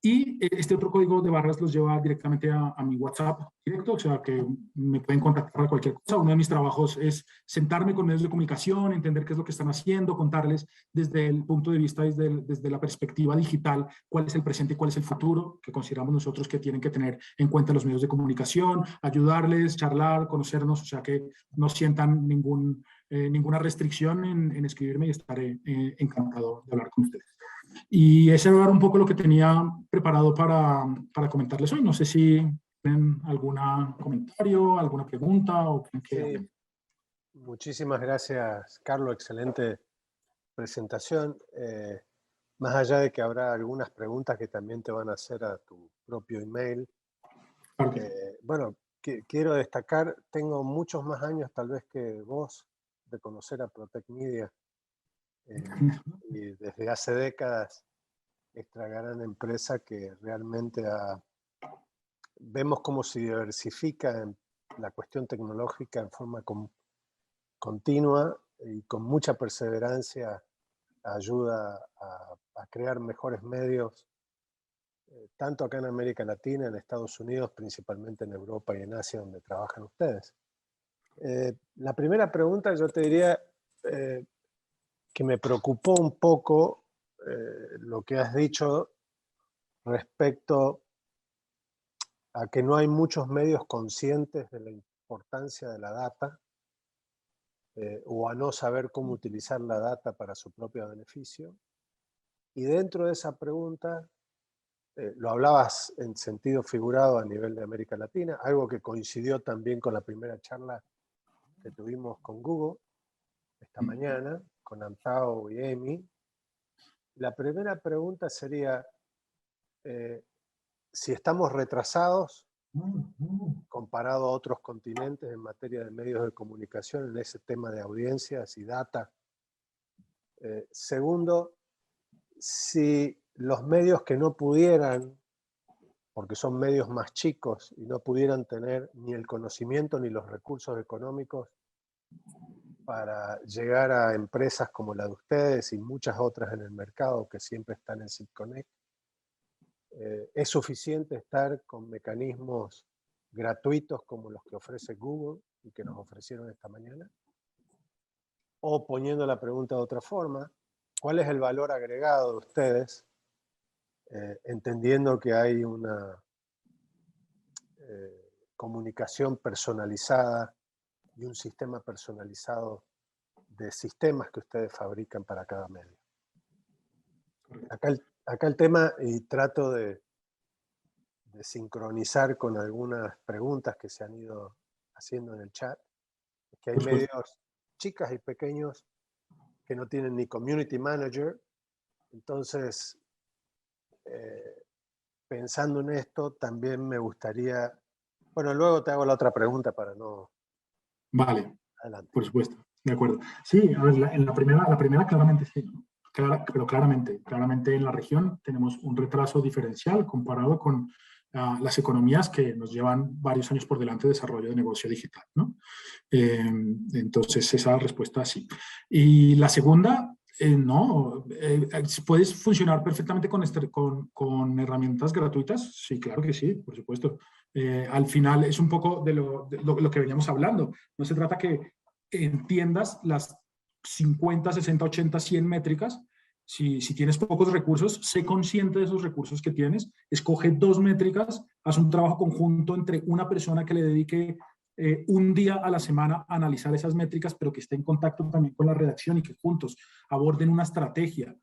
[SPEAKER 1] Y este otro código de barras los lleva directamente a mi WhatsApp directo, o sea que me pueden contactar para cualquier cosa. Uno de mis trabajos es sentarme con medios de comunicación, entender qué es lo que están haciendo, contarles desde el punto de vista, desde la perspectiva digital, cuál es el presente y cuál es el futuro, que consideramos nosotros que tienen que tener en cuenta los medios de comunicación, ayudarles, charlar, conocernos, o sea que no sientan ninguna restricción en escribirme y estaré encantado de hablar con ustedes. Y ese era un poco lo que tenía preparado para comentarles hoy. No sé si tienen algún comentario, alguna pregunta o que...
[SPEAKER 2] Sí. Muchísimas gracias, Carlos. Excelente presentación. Más allá de que habrá algunas preguntas que también te van a hacer a tu propio email. Bueno, quiero destacar, tengo muchos más años tal vez que vos de conocer a Protec Media. Y desde hace décadas esta gran empresa que realmente vemos cómo se diversifica en la cuestión tecnológica en forma continua y con mucha perseverancia ayuda a crear mejores medios, tanto acá en América Latina, en Estados Unidos, principalmente en Europa y en Asia, donde trabajan ustedes. La primera pregunta yo te diría que me preocupó un poco lo que has dicho respecto a que no hay muchos medios conscientes de la importancia de la data o a no saber cómo utilizar la data para su propio beneficio. Y dentro de esa pregunta, lo hablabas en sentido figurado a nivel de América Latina, algo que coincidió también con la primera charla que tuvimos con Google esta mañana, con Antao y Emi. La primera pregunta sería si estamos retrasados comparado a otros continentes en materia de medios de comunicación en ese tema de audiencias y data. Segundo, si los medios que no pudieran, porque son medios más chicos y no pudieran tener ni el conocimiento ni los recursos económicos para llegar a empresas como la de ustedes y muchas otras en el mercado que siempre están en SitConnect, ¿es suficiente estar con mecanismos gratuitos como los que ofrece Google y que nos ofrecieron esta mañana? O poniendo la pregunta de otra forma, ¿cuál es el valor agregado de ustedes, entendiendo que hay una comunicación personalizada y un sistema personalizado de sistemas que ustedes fabrican para cada medio? Acá el tema, y trato de sincronizar con algunas preguntas que se han ido haciendo en el chat, es que hay medios chicas y pequeños que no tienen ni community manager. Entonces, pensando en esto, también me gustaría... Bueno, luego te hago la otra pregunta para no...
[SPEAKER 1] Vale,
[SPEAKER 2] adelante.
[SPEAKER 1] Por supuesto, de acuerdo. Sí, a ver, en la primera claramente sí, ¿no? Pero claramente en la región tenemos un retraso diferencial comparado con las economías que nos llevan varios años por delante de desarrollo de negocio digital, ¿no? Entonces, esa respuesta sí. Y la segunda, no, ¿puedes funcionar perfectamente con herramientas gratuitas? Sí, claro que sí, por supuesto. Al final es un poco de lo que veníamos hablando. No se trata que entiendas las 50, 60, 80, 100 métricas. Si tienes pocos recursos, sé consciente de esos recursos que tienes, escoge 2 métricas, haz un trabajo conjunto entre una persona que le dedique un día a la semana a analizar esas métricas, pero que esté en contacto también con la redacción y que juntos aborden una estrategia,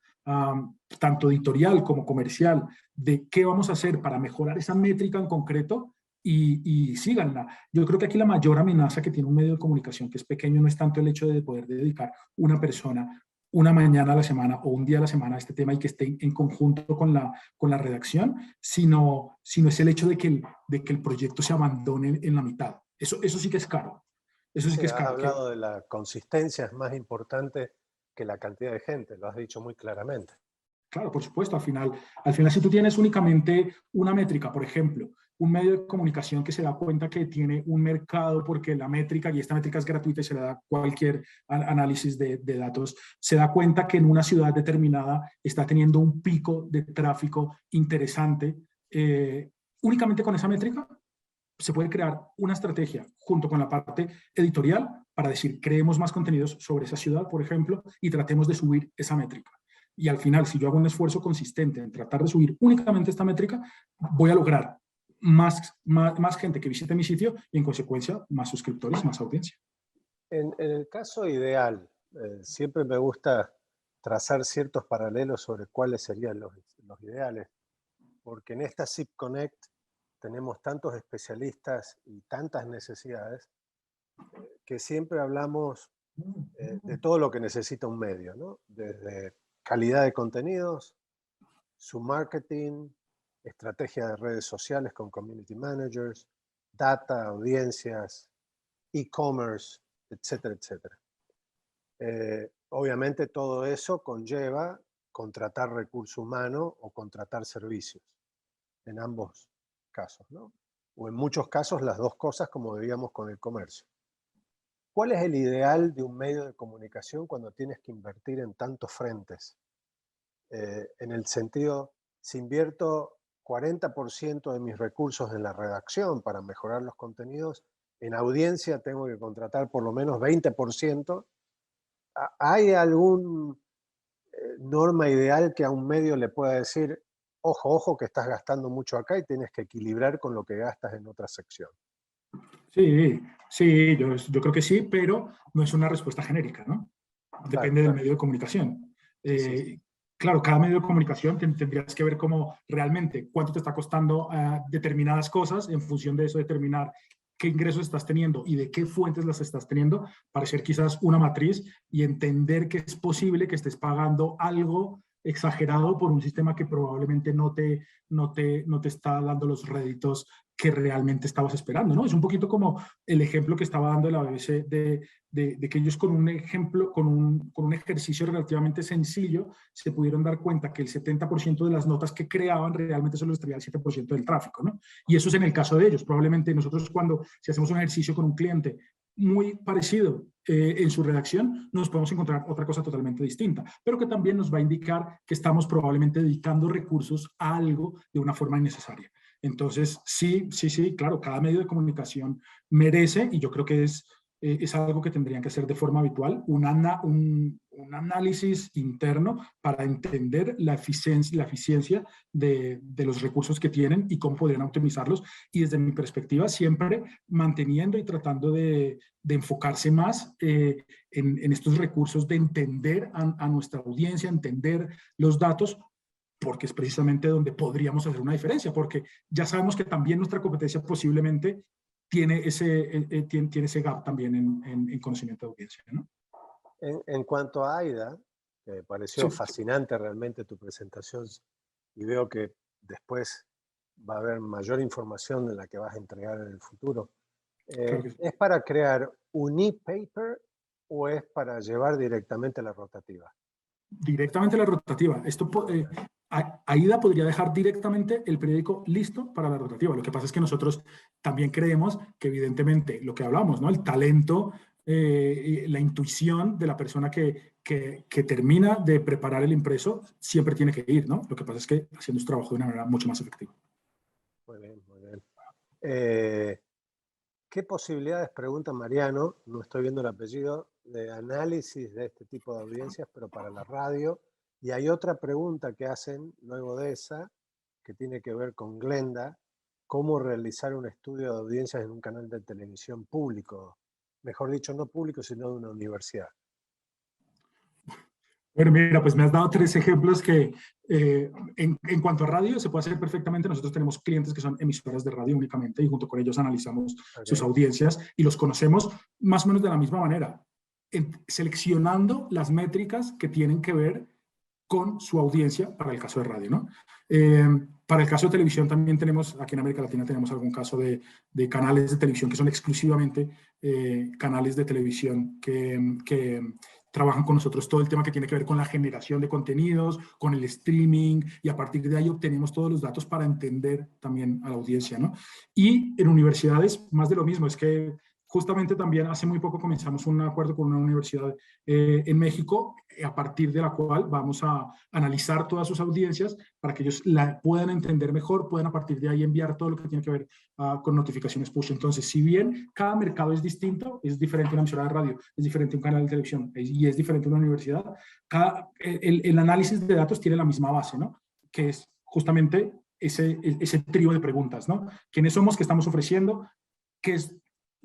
[SPEAKER 1] tanto editorial como comercial, de qué vamos a hacer para mejorar esa métrica en concreto. y síganla. Yo creo que aquí la mayor amenaza que tiene un medio de comunicación que es pequeño no es tanto el hecho de poder dedicar una persona una mañana a la semana o un día a la semana a este tema y que esté en conjunto con la redacción, sino es el hecho de que el proyecto se abandone en la mitad. Eso sí que es caro. Eso sí
[SPEAKER 2] Sí,
[SPEAKER 1] que es
[SPEAKER 2] has
[SPEAKER 1] caro.
[SPEAKER 2] hablado de la consistencia, es más importante que la cantidad de gente, lo has dicho muy claramente.
[SPEAKER 1] Claro, por supuesto, al final si tú tienes únicamente una métrica, por ejemplo, un medio de comunicación que se da cuenta que tiene un mercado porque la métrica, y esta métrica es gratuita y se le da cualquier análisis de datos, se da cuenta que en una ciudad determinada está teniendo un pico de tráfico interesante, únicamente con esa métrica se puede crear una estrategia junto con la parte editorial para decir, creemos más contenidos sobre esa ciudad, por ejemplo, y tratemos de subir esa métrica. Y al final, si yo hago un esfuerzo consistente en tratar de subir únicamente esta métrica, voy a lograr más gente que visite mi sitio y, en consecuencia, más suscriptores, más audiencia.
[SPEAKER 2] En el caso ideal, siempre me gusta trazar ciertos paralelos sobre cuáles serían los ideales, porque en esta SIP Connect tenemos tantos especialistas y tantas necesidades que siempre hablamos de todo lo que necesita un medio, ¿no? Desde calidad de contenidos, su marketing, estrategia de redes sociales con community managers, data, audiencias, e-commerce, etcétera, etcétera. Obviamente todo eso conlleva contratar recurso humano o contratar servicios, en ambos casos, ¿no? O en muchos casos las dos cosas, como veíamos con el comercio. ¿Cuál es el ideal de un medio de comunicación cuando tienes que invertir en tantos frentes? En el sentido, si invierto 40% de mis recursos en la redacción para mejorar los contenidos, en audiencia tengo que contratar por lo menos 20%. ¿Hay algún norma ideal que a un medio le pueda decir, ojo, ojo, que estás gastando mucho acá y tienes que equilibrar con lo que gastas en otra sección?
[SPEAKER 1] Sí, sí, yo creo que sí, pero no es una respuesta genérica, ¿no?
[SPEAKER 2] Claro,
[SPEAKER 1] Depende del
[SPEAKER 2] claro.
[SPEAKER 1] medio de comunicación.
[SPEAKER 2] Sí, sí.
[SPEAKER 1] Claro, cada medio de comunicación tendrías que ver cómo realmente cuánto te está costando determinadas cosas, en función de eso determinar qué ingresos estás teniendo y de qué fuentes las estás teniendo, para hacer quizás una matriz y entender que es posible que estés pagando algo exagerado por un sistema que probablemente no te está dando los réditos que realmente estabas esperando, ¿no? Es un poquito como el ejemplo que estaba dando la BBC de que ellos con un ejemplo, con un ejercicio relativamente sencillo, se pudieron dar cuenta que el 70% de las notas que creaban realmente solo les traía el 7% del tráfico, ¿no? Y eso es en el caso de ellos. Probablemente nosotros si hacemos un ejercicio con un cliente muy parecido en su redacción, nos podemos encontrar otra cosa totalmente distinta, pero que también nos va a indicar que estamos probablemente dedicando recursos a algo de una forma innecesaria. Entonces, sí, sí, sí, claro, cada medio de comunicación merece, y yo creo que es algo que tendrían que hacer de forma habitual, un análisis interno para entender la eficiencia de los recursos que tienen y cómo podrían optimizarlos. Y desde mi perspectiva, siempre manteniendo y tratando de enfocarse más en estos recursos, de entender a nuestra audiencia, entender los datos, porque es precisamente donde podríamos hacer una diferencia, porque ya sabemos que también nuestra competencia posiblemente tiene ese gap también en conocimiento de audiencia, ¿no?
[SPEAKER 2] En cuanto a AIDA, me pareció
[SPEAKER 1] Sí,
[SPEAKER 2] fascinante realmente tu presentación y veo que después va a haber mayor información de la que vas a entregar en el futuro.
[SPEAKER 1] claro que sí.
[SPEAKER 2] ¿Es para crear un e-paper o es para llevar directamente a la rotativa?
[SPEAKER 1] Directamente la rotativa. AIDA podría dejar directamente el periódico listo para la rotativa. Lo que pasa es que nosotros también creemos que, evidentemente, lo que hablamos, ¿no? El talento, la intuición de la persona que termina de preparar el impreso siempre tiene que ir, ¿no? Lo que pasa es que haciendo su trabajo de una manera mucho más efectiva.
[SPEAKER 2] Muy bien, muy bien. ¿Qué posibilidades, pregunta Mariano, no estoy viendo el apellido, de análisis de este tipo de audiencias, pero para la radio? Y hay otra pregunta que hacen luego de esa, que tiene que ver con Glenda, cómo realizar un estudio de audiencias en un canal de televisión público, mejor dicho, no público, sino de una universidad.
[SPEAKER 1] Bueno, mira, pues me has dado 3 ejemplos que en cuanto a radio se puede hacer perfectamente. Nosotros tenemos clientes que son emisoras de radio únicamente y junto con ellos analizamos sus
[SPEAKER 2] Okay.
[SPEAKER 1] audiencias y los conocemos más o menos de la misma manera, seleccionando las métricas que tienen que ver con su audiencia para el caso de radio, ¿no? Eh, para el caso de televisión también tenemos, aquí en América Latina tenemos algún caso de canales de televisión que son exclusivamente canales de televisión que trabajan con nosotros todo el tema que tiene que ver con la generación de contenidos, con el streaming, y a partir de ahí obtenemos todos los datos para entender también a la audiencia, ¿no? Y en universidades, más de lo mismo, es que justamente también hace muy poco comenzamos un acuerdo con una universidad en México, a partir de la cual vamos a analizar todas sus audiencias para que ellos la puedan entender mejor, puedan a partir de ahí enviar todo lo que tiene que ver con notificaciones push. Entonces, si bien cada mercado es distinto, es diferente una emisora de radio, es diferente un canal de televisión y es diferente una universidad, el análisis de datos tiene la misma base, ¿no? Que es justamente ese trío de preguntas, ¿no? ¿Quiénes somos? ¿Qué estamos ofreciendo? ¿Qué es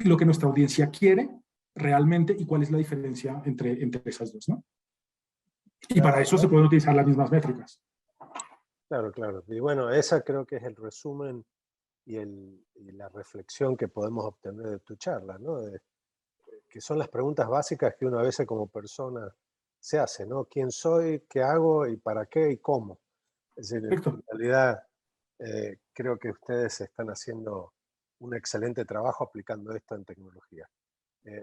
[SPEAKER 1] lo que nuestra audiencia quiere realmente y cuál es la diferencia entre esas dos, ¿no? Y para eso se pueden utilizar las mismas métricas.
[SPEAKER 2] Claro, claro. Y bueno, esa creo que es el resumen y la reflexión que podemos obtener de tu charla, ¿no? Que son las preguntas básicas que uno a veces como persona se hace, ¿no? ¿Quién soy? ¿Qué hago? ¿Y para qué? ¿Y cómo? Es decir, en
[SPEAKER 1] Perfecto.
[SPEAKER 2] realidad creo que ustedes están haciendo un excelente trabajo aplicando esto en tecnología.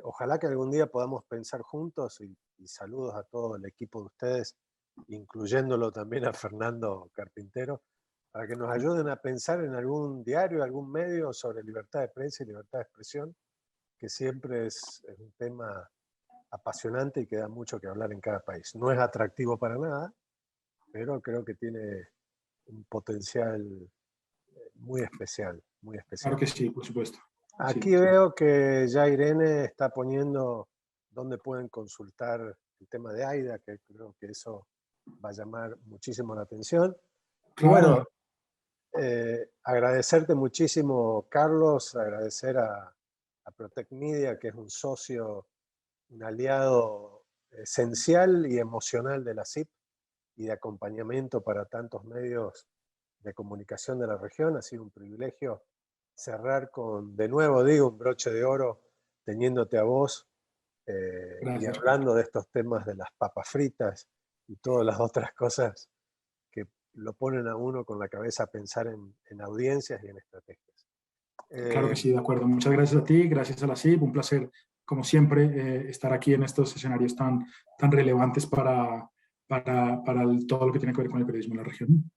[SPEAKER 2] Ojalá que algún día podamos pensar juntos y saludos a todo el equipo de ustedes, incluyéndolo también a Fernando Carpintero, para que nos ayuden a pensar en algún diario, algún medio sobre libertad de prensa y libertad de expresión, que siempre es un tema apasionante y que da mucho que hablar en cada país. No es atractivo para nada, pero creo que tiene un potencial muy especial, muy
[SPEAKER 1] Claro
[SPEAKER 2] especial.
[SPEAKER 1] que sí, por supuesto. Sí,
[SPEAKER 2] Aquí
[SPEAKER 1] sí.
[SPEAKER 2] veo que ya Irene está poniendo dónde pueden consultar el tema de AIDA, que creo que eso va a llamar muchísimo la atención. Y bueno,
[SPEAKER 1] Claro.
[SPEAKER 2] agradecerte muchísimo, Carlos, agradecer a Protect Media, que es un socio, un aliado esencial y emocional de la CIP y de acompañamiento para tantos medios de comunicación de la región. Ha sido un privilegio cerrar con, de nuevo digo, un broche de oro, teniéndote a vos y
[SPEAKER 1] Gracias, Juan.
[SPEAKER 2] hablando de estos temas de las papas fritas y todas las otras cosas que lo ponen a uno con la cabeza a pensar en audiencias y en estrategias.
[SPEAKER 1] Claro que
[SPEAKER 2] Eh,
[SPEAKER 1] sí, de acuerdo. Muchas gracias a ti, gracias a la CIP. Un placer, como siempre, estar aquí en estos escenarios tan relevantes para todo lo que tiene que ver con el periodismo en la región.